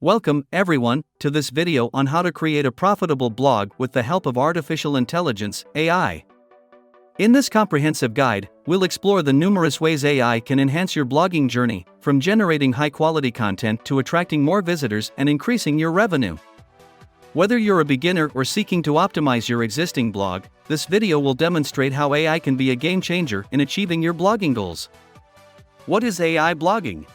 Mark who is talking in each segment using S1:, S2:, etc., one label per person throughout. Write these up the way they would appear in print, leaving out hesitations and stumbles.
S1: Welcome, everyone, to this video on how to create a profitable blog with the help of artificial intelligence, AI. In this comprehensive guide, we'll explore the numerous ways AI can enhance your blogging journey, from generating high-quality content to attracting more visitors and increasing your revenue. Whether you're a beginner or seeking to optimize your existing blog, this video will demonstrate how AI can be a game changer in achieving your blogging goals. What is AI blogging?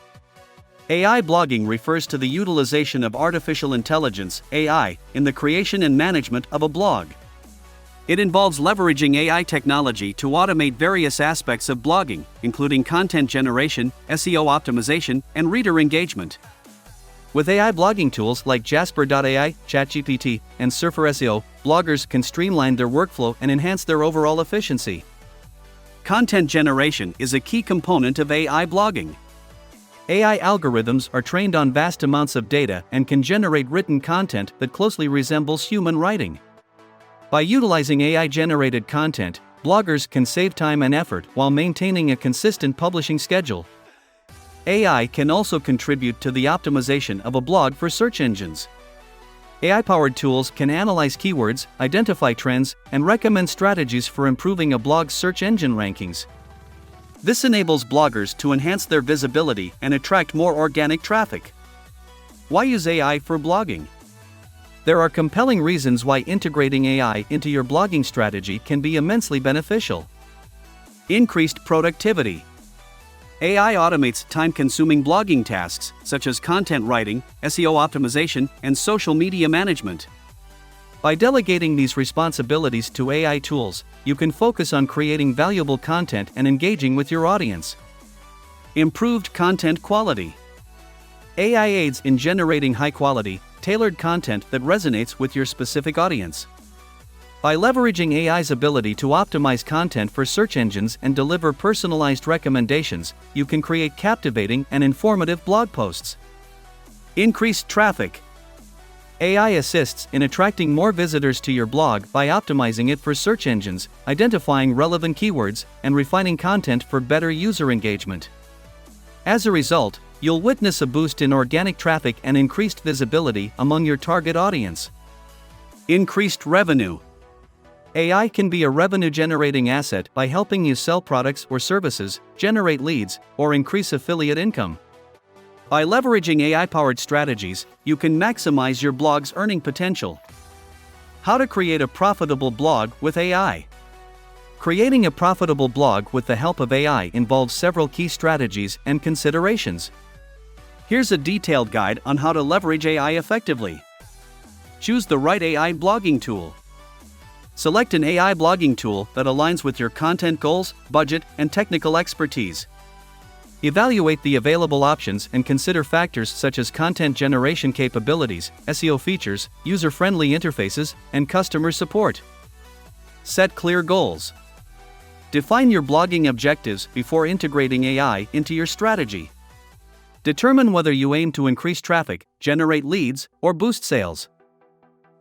S1: AI blogging refers to the utilization of artificial intelligence, AI, in the creation and management of a blog. It involves leveraging AI technology to automate various aspects of blogging, including content generation, SEO optimization, and reader engagement. With AI blogging tools like Jasper.ai, ChatGPT, and Surfer SEO, bloggers can streamline their workflow and enhance their overall efficiency. Content generation is a key component of AI blogging. AI algorithms are trained on vast amounts of data and can generate written content that closely resembles human writing. By utilizing AI-generated content, bloggers can save time and effort while maintaining a consistent publishing schedule. AI can also contribute to the optimization of a blog for search engines. AI-powered tools can analyze keywords, identify trends, and recommend strategies for improving a blog's search engine rankings. This enables bloggers to enhance their visibility and attract more organic traffic. Why use AI for blogging? There are compelling reasons why integrating AI into your blogging strategy can be immensely beneficial. Increased productivity. AI automates time-consuming blogging tasks, such as content writing, SEO optimization, and social media management. By delegating these responsibilities to AI tools, you can focus on creating valuable content and engaging with your audience. Improved content quality. AI aids in generating high-quality, tailored content that resonates with your specific audience. By leveraging AI's ability to optimize content for search engines and deliver personalized recommendations, you can create captivating and informative blog posts. Increased traffic. AI assists in attracting more visitors to your blog by optimizing it for search engines, identifying relevant keywords, and refining content for better user engagement. As a result, you'll witness a boost in organic traffic and increased visibility among your target audience. Increased revenue. AI can be a revenue-generating asset by helping you sell products or services, generate leads, or increase affiliate income. By leveraging AI-powered strategies, you can maximize your blog's earning potential. How to create a profitable blog with AI. Creating a profitable blog with the help of AI involves several key strategies and considerations. Here's a detailed guide on how to leverage AI effectively. Choose the right AI blogging tool. Select an AI blogging tool that aligns with your content goals, budget, and technical expertise. Evaluate the available options and consider factors such as content generation capabilities, SEO features, user-friendly interfaces, and customer support. Set clear goals. Define your blogging objectives before integrating AI into your strategy. Determine whether you aim to increase traffic, generate leads, or boost sales.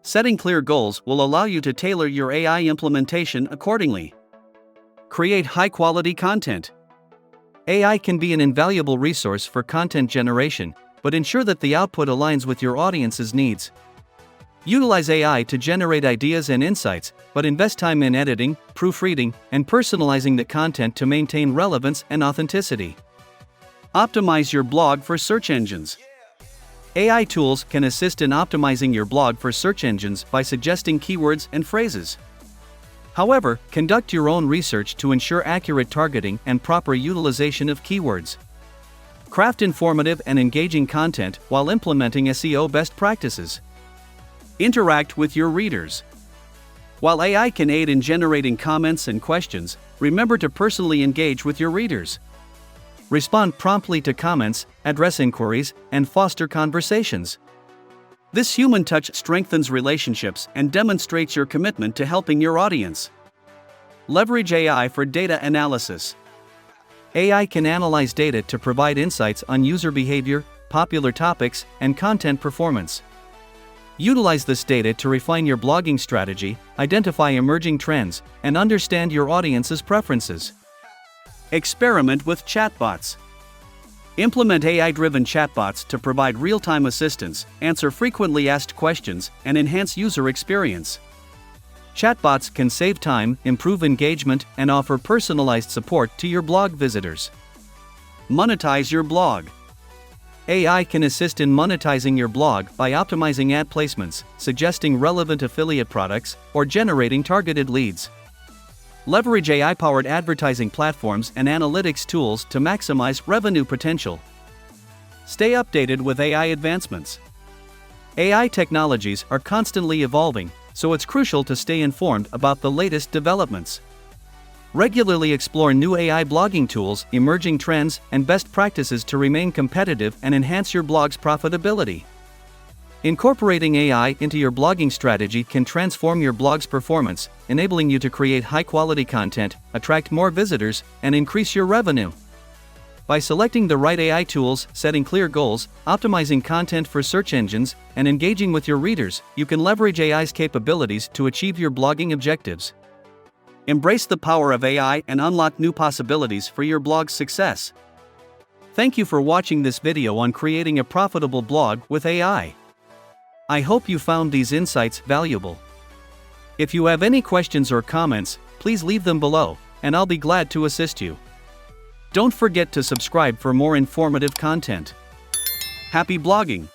S1: Setting clear goals will allow you to tailor your AI implementation accordingly. Create high-quality content. AI can be an invaluable resource for content generation, but ensure that the output aligns with your audience's needs. Utilize AI to generate ideas and insights, but invest time in editing, proofreading, and personalizing the content to maintain relevance and authenticity. Optimize your blog for search engines. AI tools can assist in optimizing your blog for search engines by suggesting keywords and phrases. However, conduct your own research to ensure accurate targeting and proper utilization of keywords. Craft informative and engaging content while implementing SEO best practices. Interact with your readers. While AI can aid in generating comments and questions, remember to personally engage with your readers. Respond promptly to comments, address inquiries, and foster conversations. This human touch strengthens relationships and demonstrates your commitment to helping your audience. Leverage AI for data analysis. AI can analyze data to provide insights on user behavior, popular topics, and content performance. Utilize this data to refine your blogging strategy, identify emerging trends, and understand your audience's preferences. Experiment with chatbots. Implement AI-driven chatbots to provide real-time assistance, answer frequently asked questions, and enhance user experience. Chatbots can save time, improve engagement, and offer personalized support to your blog visitors. Monetize your blog. AI can assist in monetizing your blog by optimizing ad placements, suggesting relevant affiliate products, or generating targeted leads. Leverage AI-powered advertising platforms and analytics tools to maximize revenue potential. Stay updated with AI advancements. AI technologies are constantly evolving, so it's crucial to stay informed about the latest developments. Regularly explore new AI blogging tools, emerging trends, and best practices to remain competitive and enhance your blog's profitability. Incorporating AI into your blogging strategy can transform your blog's performance, enabling you to create high-quality content, attract more visitors, and increase your revenue. By selecting the right AI tools, setting clear goals, optimizing content for search engines, and engaging with your readers, you can leverage AI's capabilities to achieve your blogging objectives. Embrace the power of AI and unlock new possibilities for your blog's success. Thank you for watching this video on creating a profitable blog with AI. I hope you found these insights valuable. If you have any questions or comments, please leave them below, and I'll be glad to assist you. Don't forget to subscribe for more informative content. Happy blogging!